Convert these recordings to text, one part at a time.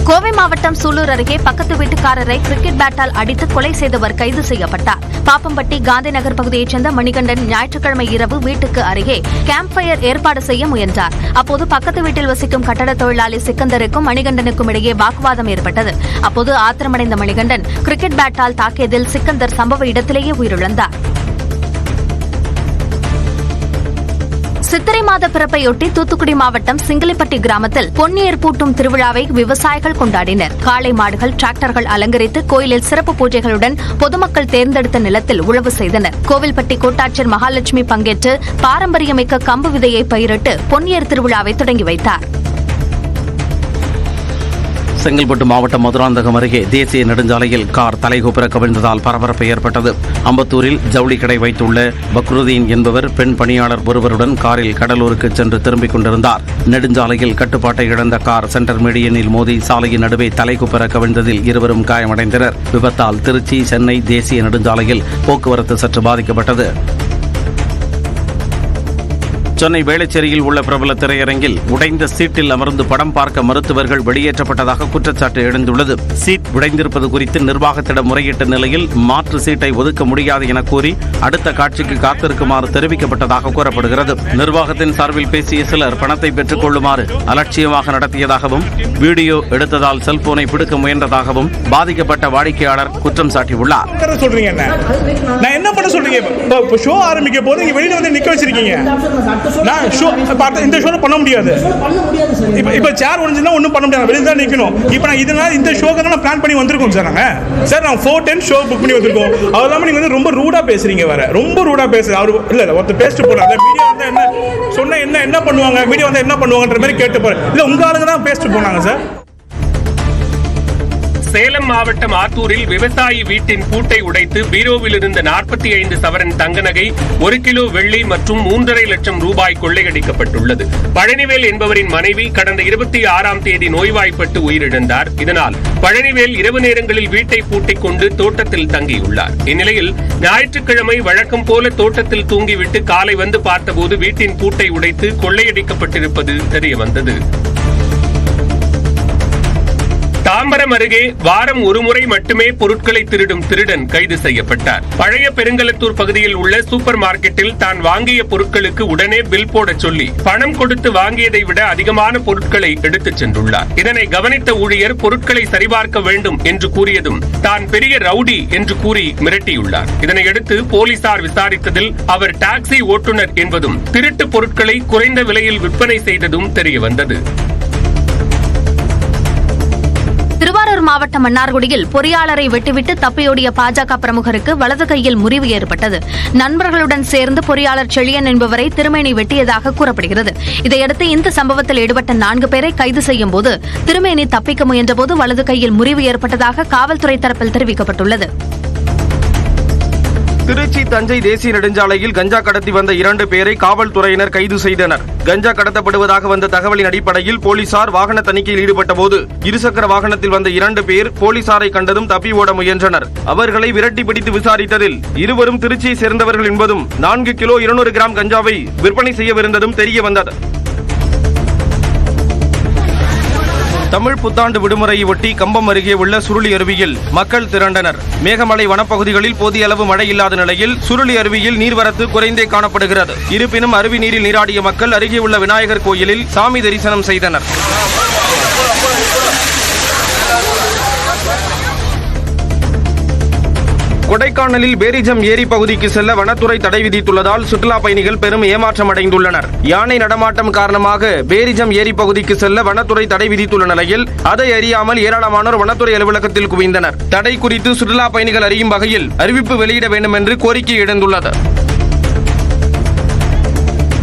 கோவை மாவட்டம் சூலூர் அருகே பக்கத்து வீட்டுக்காரரை கிரிக்கெட் பேட்டால் அடித்து கொலை செய்தவர் கைது செய்யப்பட்டார். பாப்பம்பட்டி காந்தி நகர் பகுதியைச் சேர்ந்த மணிகண்டன் ஞாயிற்றுக்கிழமை இரவு வீட்டுக்கு அருகே கேம்ப் ஃபயர் ஏற்பாடு செய்ய முயன்றார். அப்போது பக்கத்து வீட்டில் வசிக்கும் கட்டட தொழிலாளி சிக்கந்தருக்கும் மணிகண்டனுக்கும் இடையே வாக்குவாதம் ஏற்பட்டது. அப்போது ஆத்திரமடைந்த மணிகண்டன் கிரிக்கெட் பேட்டால் தாக்கியதில் சிக்கந்தர் சம்பவ இடத்திலேயே உயிரிழந்தார். சித்திரை மாத பிறப்பையொட்டி தூத்துக்குடி மாவட்டம் சிங்கிலிப்பட்டி கிராமத்தில் பொன்னியர் பூட்டும் திருவிழாவை விவசாயிகள் கொண்டாடினர். காளை மாடுகள், டிராக்டர்கள் அலங்கரித்து கோயிலில் சிறப்பு பூஜைகளுடன் பொதுமக்கள் தேர்ந்தெடுத்த நிலத்தில் உழவு செய்தனர். கோவில்பட்டி கோட்டாட்சியர் மகாலட்சுமி பங்கேற்று பாரம்பரியமிக்க கம்பு விதையை பயிரிட்டு பொன்னியர் திருவிழாவை தொடங்கி வைத்தார். செங்கல்பட்டு மாவட்டம் மதுராந்தகம் அருகே தேசிய நெடுஞ்சாலையில் கார் தலைகூப்பிர கவிழ்ந்ததால் பரபரப்பு ஏற்பட்டது. அம்பத்தூரில் ஜவுளி கடை வைத்துள்ள பக்ருதீன் என்பவர் பெண் பணியாளர் ஒருவருடன் காரில் கடலூருக்கு சென்று திரும்பிக் கொண்டிருந்தார். நெடுஞ்சாலையில் கட்டுப்பாட்டை இழந்த கார் சென்டர் மீடியனில் மோதி சாலையின் நடுவே தலைகூப்பிர கவிழ்ந்ததில் இருவரும் காயமடைந்தனர். விபத்தால் திருச்சி சென்னை தேசிய நெடுஞ்சாலையில் போக்குவரத்து சற்று பாதிக்கப்பட்டது. சென்னை வேளச்சேரியில் உள்ள பிரபல திரையரங்கில் உடைந்த சீட்டில் அமர்ந்து படம் பார்க்க மருத்துவர்கள் வெளியேற்றப்பட்டதாக குற்றச்சாட்டு எழுந்துள்ளது. சீட் உடைந்திருப்பது குறித்து நிர்வாகத்திடம் முறையிட்ட நிலையில் மாற்று சீட்டை ஒதுக்க முடியாது என கூறி அடுத்த காட்சிக்கு காத்திருக்குமாறு தெரிவிக்கப்பட்டதாக கூறப்படுகிறது. நிர்வாகத்தின் சார்பில் பேசிய சிலர் பணத்தை பெற்றுக் கொள்ளுமாறு அலட்சியமாக நடத்தியதாகவும் வீடியோ எடுத்ததால் செல்போனை பிடிக்க முயன்றதாகவும் பாதிக்கப்பட்ட வாடிக்கையாளர் குற்றம் சாட்டியுள்ளார். இந்த ஷோ பண்ண முடியாது. இப்ப சேர் ஒன்றுனா ஒன்றும் பண்ண முடியாது, வெளியே தான் நிற்கணும். இப்போ நான் இதனால இந்த ஷோக்காக நான் பிளான் பண்ணி வந்திருக்கோம் சார். நாங்கள் 4:10 ஷோ புக் பண்ணி வந்திருக்கோம். அது இல்லாமல் நீங்கள் வந்து ரொம்ப ரூடா பேசுறீங்க, வேற ரொம்ப ரூடா பேசுறது. அவர் இல்லை ஒருத்தர் பேசிட்டு போறாங்க. மீடியா வந்து என்ன சொன்ன என்ன பண்ணுவாங்க, மீடியா வந்து என்ன பண்ணுவாங்கன்ற மாதிரி கேட்டு போறேன். இல்லை உங்க ஆளுங்க தான் பேசிட்டு போனாங்க சார். சேலம் மாவட்டம் ஆத்தூரில் விவசாயி வீட்டின் பூட்டை உடைத்து பீரோவில் இருந்த 45 சவரன் தங்க நகை, 1 கிலோ வெள்ளி மற்றும் 3.5 லட்சம் ரூபாய் கொள்ளையடிக்கப்பட்டுள்ளது. பழனிவேல் என்பவரின் மனைவி கடந்த 26ஆம் தேதி நோய்வாய்ப்பட்டு உயிரிழந்தார். இதனால் பழனிவேல் இரவு நேரங்களில் வீட்டை பூட்டிக் கொண்டு தோட்டத்தில் தங்கியுள்ளார். இந்நிலையில் ஞாயிற்றுக்கிழமை வழக்கம் போல தோட்டத்தில் தூங்கிவிட்டு காலை வந்து பார்த்தபோது வீட்டின் பூட்டை உடைத்து கொள்ளையடிக்கப்பட்டிருப்பது தெரியவந்தது. தாம்பரம் அருகே வாரம் ஒருமுறை மட்டுமே பொருட்களை திருடும் திருடன் கைது செய்யப்பட்டார். பழைய பெருங்கலத்தூர் பகுதியில் உள்ள சூப்பர் மார்க்கெட்டில் தான் வாங்கிய பொருட்களுக்கு உடனே பில் போட சொல்லி பணம் கொடுத்து வாங்கியதை விட அதிகமான பொருட்களை எடுத்துச் சென்றுள்ளார். இதனை கவனித்த ஊழியர் பொருட்களை சரிபார்க்க வேண்டும் என்று கூறியதும் தான் பெரிய ரவுடி என்று கூறி மிரட்டியுள்ளார். இதனையடுத்து போலீசார் விசாரித்ததில் அவர் டாக்ஸி ஓட்டுநர் என்பதும் திருட்டு பொருட்களை குறைந்த விலையில் விற்பனை செய்ததும் தெரியவந்தது. திருவாரூர் மாவட்டம் மன்னார்குடியில் பொறியாளரை வெட்டிவிட்டு தப்பியோடிய பாஜக பிரமுகருக்கு வலது கையில் முறிவு ஏற்பட்டது. நண்பர்களுடன் சேர்ந்து பொறியாளர் செழியன் என்பவரை திருமேனி வெட்டியதாக கூறப்படுகிறது. இதையடுத்து இந்த சம்பவத்தில் ஈடுபட்ட 4 பேரை கைது செய்யும் போது திருமேனி தப்பிக்க முயன்றபோது வலது கையில் முறிவு ஏற்பட்டதாக காவல்துறை தரப்பில் தெரிவிக்கப்பட்டுள்ளது. திருச்சி தஞ்சை தேசிய நெடுஞ்சாலையில் கஞ்சா கடத்தி வந்த 2 பேரை காவல்துறையினர் கைது செய்தனர். கஞ்சா கடத்தப்படுவதாக வந்த தகவலின் அடிப்படையில் போலீசார் வாகன தணிக்கையில் ஈடுபட்ட போது இருசக்கர வாகனத்தில் வந்த 2 பேர் போலீசாரை கண்டதும் தப்பி ஓட முயன்றனர். அவர்களை விரட்டி பிடித்து விசாரித்ததில் இருவரும் திருச்சியை சேர்ந்தவர்கள் என்பதும் 4 கிலோ 200 கிராம் கஞ்சாவை விற்பனை செய்யவிருந்ததும் தெரிய வந்தது. தமிழ் புத்தாண்டு விடுமுறையை ஒட்டி கம்பம் அருகே உள்ள சுருளி அருவியில் மக்கள் திரண்டனர். மேகமலை வனப்பகுதிகளில் போதிய அளவு மழை இல்லாத நிலையில் சுருளி அருவியில் நீர்வரத்து குறைந்தே காணப்படுகிறது. இருப்பினும் அருவி நீரில் நீராடிய மக்கள் அருகே உள்ள விநாயகர் கோயிலில் சாமி தரிசனம் செய்தனர். கொடைக்கானலில் பேரிஜம் ஏரி பகுதிக்கு செல்ல வனத்துறை தடை விதித்துள்ளதால் சுற்றுலா பயணிகள் பெரும் ஏமாற்றம் அடைந்துள்ளனர். யானை நடமாட்டம் காரணமாக பேரிஜம் ஏரி பகுதிக்கு செல்ல வனத்துறை தடை விதித்துள்ள நிலையில் அதை அறியாமல் ஏராளமானோர் வனத்துறை அலுவலகத்தில் குவிந்தனர். தடை குறித்து சுற்றுலா பயணிகள் அறியும் வகையில் அறிவிப்பு வெளியிட வேண்டும் என்று கோரிக்கை எழுந்துள்ளது.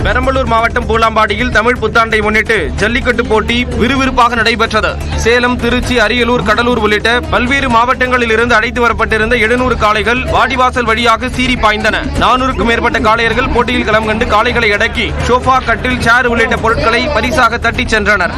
பெரம்பலூர் மாவட்டம் பூலாம்பாடியில் தமிழ் புத்தாண்டை முன்னிட்டு ஜல்லிக்கட்டு போட்டி விறுவிறுப்பாக நடைபெற்றது. சேலம், திருச்சி, அரியலூர், கடலூர் உள்ளிட்ட பல்வேறு மாவட்டங்களில் இருந்து அழைத்து வரப்பட்டிருந்த 700 காளைகள் வாடிவாசல் வழியாக சீறி பாய்ந்தன. 400க்கும் மேற்பட்ட காளையர்கள் போட்டியில் களம் கண்டு காளைகளை அடக்கி சோஃபா, கட்டில், சேர் உள்ளிட்ட பொருட்களை பரிசாக தட்டிச் சென்றனர்.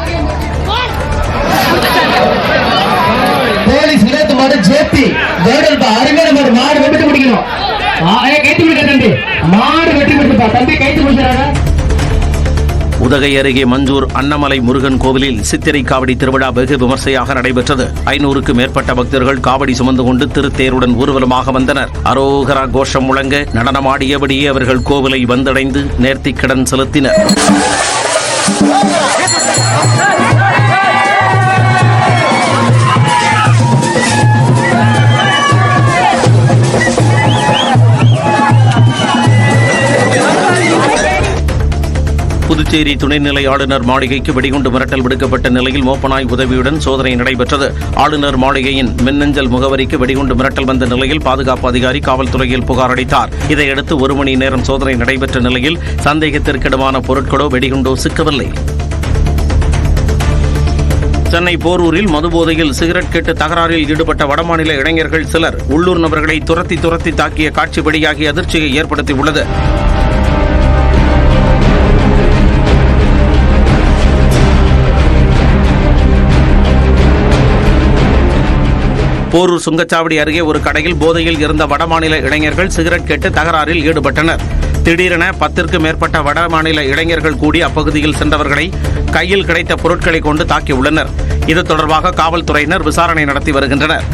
உதகை அருகே மஞ்சூர் அன்னமலை முருகன் கோவிலில் சித்திரை காவடி திருவிழா வெகு விமர்சையாக நடைபெற்றது. 500க்கும் மேற்பட்ட பக்தர்கள் காவடி சுமந்து கொண்டு திருத்தேருடன் ஊர்வலமாக வந்தனர். அரோகரா கோஷம் முழங்க நடனமாடியபடியே அவர்கள் கோவிலை வந்தடைந்து நேர்த்திக்கடன் செலுத்தினர். புதுச்சேரி துணைநிலை ஆளுநர் மாளிகைக்கு வெடிகுண்டு மிரட்டல் விடுக்கப்பட்ட நிலையில் மோப்பநாய் உதவியுடன் சோதனை நடைபெற்றது. ஆளுநர் மாளிகையின் மின்னஞ்சல் முகவரிக்கு வெடிகுண்டு மிரட்டல் வந்த நிலையில் பாதுகாப்பு அதிகாரி காவல்துறையில் புகார் அளித்தார். இதையடுத்து 1 மணி நேரம் சோதனை நடைபெற்ற நிலையில் சந்தேகத்திற்கிடமான பொருட்களோ வெடிகுண்டோ சிக்கவில்லை. சென்னை போரூரில் மதுபோதையில் சிகரெட் கேட்டு தகராறில் ஈடுபட்ட வடமாநில இளைஞர்கள் சிலர் உள்ளூர் நபர்களை துரத்தி தாக்கிய காட்சி வெளியாகி அதிர்ச்சியை ஏற்படுத்தியுள்ளது. போரூர் சுங்கச்சாவடி அருகே ஒரு கடையில் போதையில் இருந்த வடமாநில இளைஞர்கள் சிகரெட் கேட்டு தகராறில் ஈடுபட்டனர். திடீரென 10க்கும் மேற்பட்ட வடமாநில இளைஞர்கள் கூடி அப்பகுதியில் சென்றவர்களை கையில் கிடைத்த பொருட்களை கொண்டு தாக்கியுள்ளனர். இது தொடர்பாக காவல்துறையினர் விசாரணை நடத்தி வருகின்றனர்.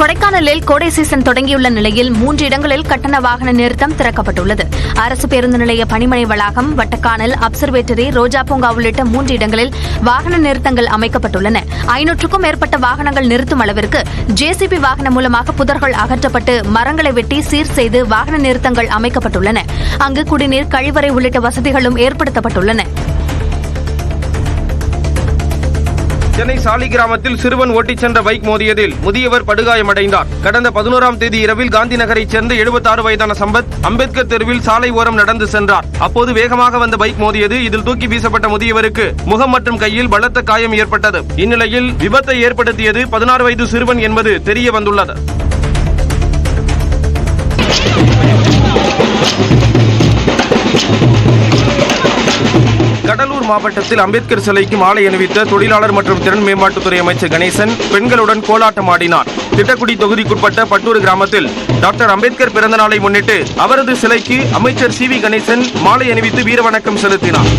கொடைக்கானலில் கோடை சீசன் தொடங்கியுள்ள நிலையில் 3 இடங்களில் கட்டண வாகன நிறுத்தம் திறக்கப்பட்டுள்ளது. அரசு பேருந்து நிலைய பணிமனை வளாகம், வட்டக்கானல், அப்சர்வேட்டரி, ரோஜா பூங்கா உள்ளிட்ட 3 இடங்களில் வாகன நிறுத்தங்கள் அமைக்கப்பட்டுள்ளன. 500க்கும் மேற்பட்ட வாகனங்கள் நிறுத்தும் அளவிற்கு JCB வாகனம் மூலமாக புதர்கள் அகற்றப்பட்டு மரங்களை வெட்டி சீர் செய்து வாகன நிறுத்தங்கள் அமைக்கப்பட்டுள்ளன. அங்கு குடிநீர், கழிவறை உள்ளிட்ட வசதிகளும் ஏற்படுத்தப்பட்டுள்ளன. சென்னை சாலி கிராமத்தில் சிறுவன் ஓட்டிச் சென்ற பைக் மோதியதில் முதியவர் படுகாயமடைந்தார். கடந்த 11ஆம் தேதி இரவில் காந்தி நகரைச் சேர்ந்த 76 வயதான சம்பத் அம்பேத்கர் தெருவில் சாலை ஓரம் நடந்து சென்றார். அப்போது வேகமாக வந்த பைக் மோதியது. இதில் தூக்கி வீசப்பட்ட முதியவருக்கு முகம் மற்றும் கையில் பலத்த காயம் ஏற்பட்டது. இந்நிலையில் விபத்தை ஏற்படுத்தியது 16 வயது சிறுவன் என்பது தெரிய வந்துள்ளது. கடலூர் மாவட்டத்தில் அம்பேத்கர் சிலைக்கு மாலை அணிவித்த தொழிலாளர் மற்றும் திறன் மேம்பாட்டுத்துறை அமைச்சர் கணேசன் பெண்களுடன் கோலாட்டம் ஆடினார். திட்டக்குடி தொகுதிக்குட்பட்ட பட்டூர் கிராமத்தில் டாக்டர் அம்பேத்கர் பிறந்த நாளை முன்னிட்டு அவரது சிலைக்கு அமைச்சர் CV கணேசன் மாலை அணிவித்து வீரவணக்கம் செலுத்தினார்.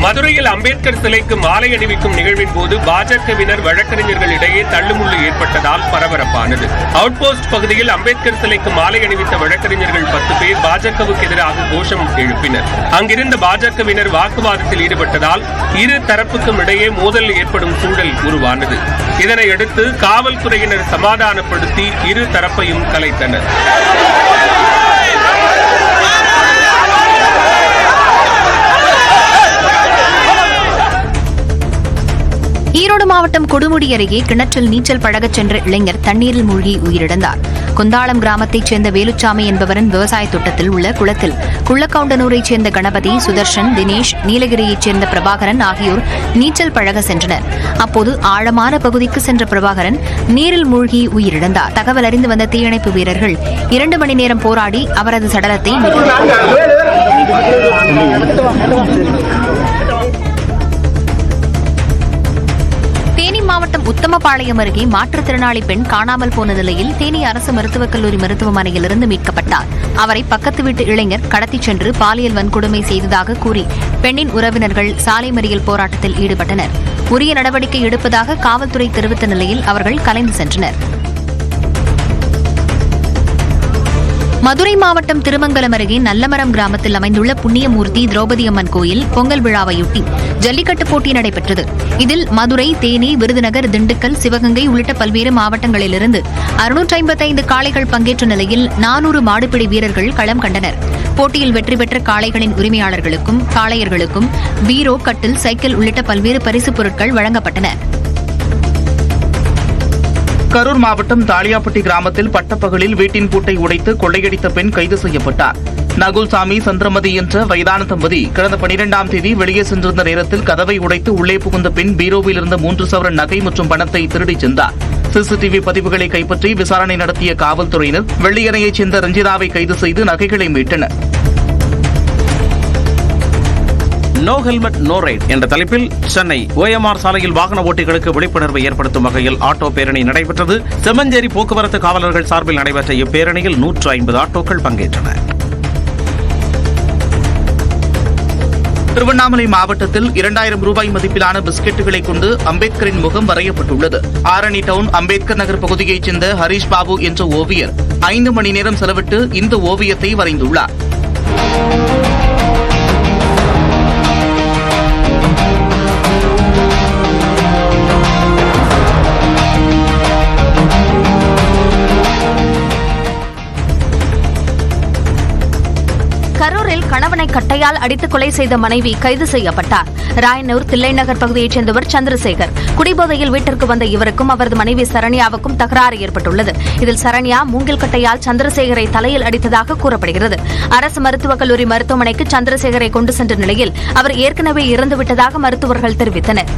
மதுரையில் அம்பேத்கர் சிலைக்கு மாலை அணிவிக்கும் நிகழ்வின் போது பாஜகவினர் வழக்கறிஞர்களிடையே தள்ளுமுள்ளு ஏற்பட்டதால் பரபரப்பானது. அவுட்போஸ்ட் பகுதியில் அம்பேத்கர் சிலைக்கு மாலை அணிவித்த வழக்கறிஞர்கள் 10 பேர் பாஜகவுக்கு எதிராக கோஷம் எழுப்பினர். அங்கிருந்த பாஜகவினர் வாக்குவாதத்தில் ஈடுபட்டதால் இரு தரப்புக்கும் இடையே மோதல் ஏற்படும் சூழல் உருவானது. இதனையடுத்து காவல்துறையினர் சமாதானப்படுத்தி இரு தரப்பையும் கலைத்தனர். ஈரோடு மாவட்டம் கொடுமுடி அருகே கிணற்றில் நீச்சல் பழகச் சென்ற இளைஞர் தண்ணீரில் மூழ்கி உயிரிழந்தார். குந்தாளம் கிராமத்தைச் சேர்ந்த வேலுச்சாமி என்பவரின் விவசாய தோட்டத்தில் உள்ள குளத்தில் குள்ளக்கவுண்டனூரைச் சேர்ந்த கணபதி, சுதர்ஷன், தினேஷ், நீலகிரியைச் சேர்ந்த பிரபாகரன் ஆகியோர் நீச்சல் பழக சென்றனர். அப்போது ஆழமான பகுதிக்கு சென்ற பிரபாகரன் நீரில் மூழ்கி உயிரிழந்தார். தகவல் அறிந்து வந்த தீயணைப்பு வீரர்கள் 2 மணி நேரம் போராடி அவரது சடலத்தை மீட்டனர். தேனி மாவட்டம் உத்தமபாளையம் அருகே மாற்றுத்திறனாளி பெண் காணாமல் போன நிலையில் தேனி அரசு மருத்துவக் கல்லூரி மருத்துவமனையிலிருந்து மீட்கப்பட்டார். அவரை பக்கத்து வீட்டு இளைஞர் கடத்திச் சென்று பாலியல் வன்கொடுமை செய்ததாக கூறி பெண்ணின் உறவினர்கள் சாலை மறியல் போராட்டத்தில் ஈடுபட்டனர். உரிய நடவடிக்கை எடுப்பதாக காவல்துறை தெரிவித்த நிலையில் அவர்கள் கலைந்து சென்றனர். மதுரை மாவட்டம் திருமங்கலம் அருகே நல்லமரம் கிராமத்தில் அமைந்துள்ள புண்ணியமூர்த்தி திரௌபதி அம்மன் கோயில் பொங்கல் விழாவையொட்டி ஜல்லிக்கட்டு போட்டி நடைபெற்றது. இதில் மதுரை, தேனி, விருதுநகர், திண்டுக்கல், சிவகங்கை உள்ளிட்ட பல்வேறு மாவட்டங்களிலிருந்து 655 காளைகள் பங்கேற்ற நிலையில் 400 மாடுபிடி வீரர்கள் களம் கண்டனர். போட்டியில் வெற்றி பெற்ற காளைகளின் உரிமையாளர்களுக்கும் காளையர்களுக்கும் பீரோ, கட்டில், சைக்கிள் உள்ளிட்ட பல்வேறு பரிசுப் பொருட்கள் வழங்கப்பட்டன. கரூர் மாவட்டம் தாலியாப்பட்டி கிராமத்தில் பட்டப்பகலில் வீட்டின் பூட்டை உடைத்து கொள்ளையடித்த பெண் கைது செய்யப்பட்டார். நகுல்சாமி, சந்திரமதி என்ற வயதான தம்பதி கடந்த 12ஆம் தேதி வெளியே சென்றிருந்த நேரத்தில் கதவை உடைத்து உள்ளே புகுந்த பெண் பீரோவில் இருந்த 3 சவரன் நகை மற்றும் பணத்தை திருடிச் சென்றார். CCTV பதிவுகளை கைப்பற்றி விசாரணை நடத்திய காவல்துறையினர் வெள்ளியணையைச் சேர்ந்த ரஞ்சிதாவை கைது செய்து நகைகளை மீட்டனர். நோ ஹெல்மெட் நோ ரைட் என்ற தலைப்பில் சென்னை OMR சாலையில் வாகன ஓட்டிகளுக்கு விழிப்புணர்வை ஏற்படுத்தும் வகையில் ஆட்டோ பேரணி நடைபெற்றது. செம்மஞ்சேரி போக்குவரத்து காவலர்கள் சார்பில் நடைபெற்ற இப்பேரணியில் 150 ஆட்டோக்கள் பங்கேற்றன. திருவண்ணாமலை மாவட்டத்தில் 2000 ரூபாய் மதிப்பிலான பிஸ்கெட்டுகளை கொண்டு அம்பேத்கரின் முகம் வரையப்பட்டுள்ளது. ஆரணி டவுன் அம்பேத்கர் நகர் பகுதியைச் சேர்ந்த ஹரீஷ் பாபு என்ற ஓவியர் 5 மணி நேரம் செலவிட்டு இந்த ஓவியத்தை வரைந்துள்ளார். கரூரில் கணவனை கட்டையால் அடித்து கொலை செய்த மனைவி கைது செய்யப்பட்டார். ராயனூர் தில்லைநகர் பகுதியைச் சேர்ந்தவர் சந்திரசேகர். குடிபோதையில் வீட்டிற்கு வந்த இவருக்கும் அவரது மனைவி சரண்யாவுக்கும் தகராறு ஏற்பட்டுள்ளது. இதில் சரண்யா மூங்கில் கட்டையால் சந்திரசேகரை தலையில் அடித்ததாக கூறப்படுகிறது. அரசு மருத்துவக் கல்லூரி மருத்துவமனைக்கு சந்திரசேகரை கொண்டு சென்ற நிலையில் அவர் ஏற்கனவே இறந்துவிட்டதாக மருத்துவர்கள் தெரிவித்தனர்.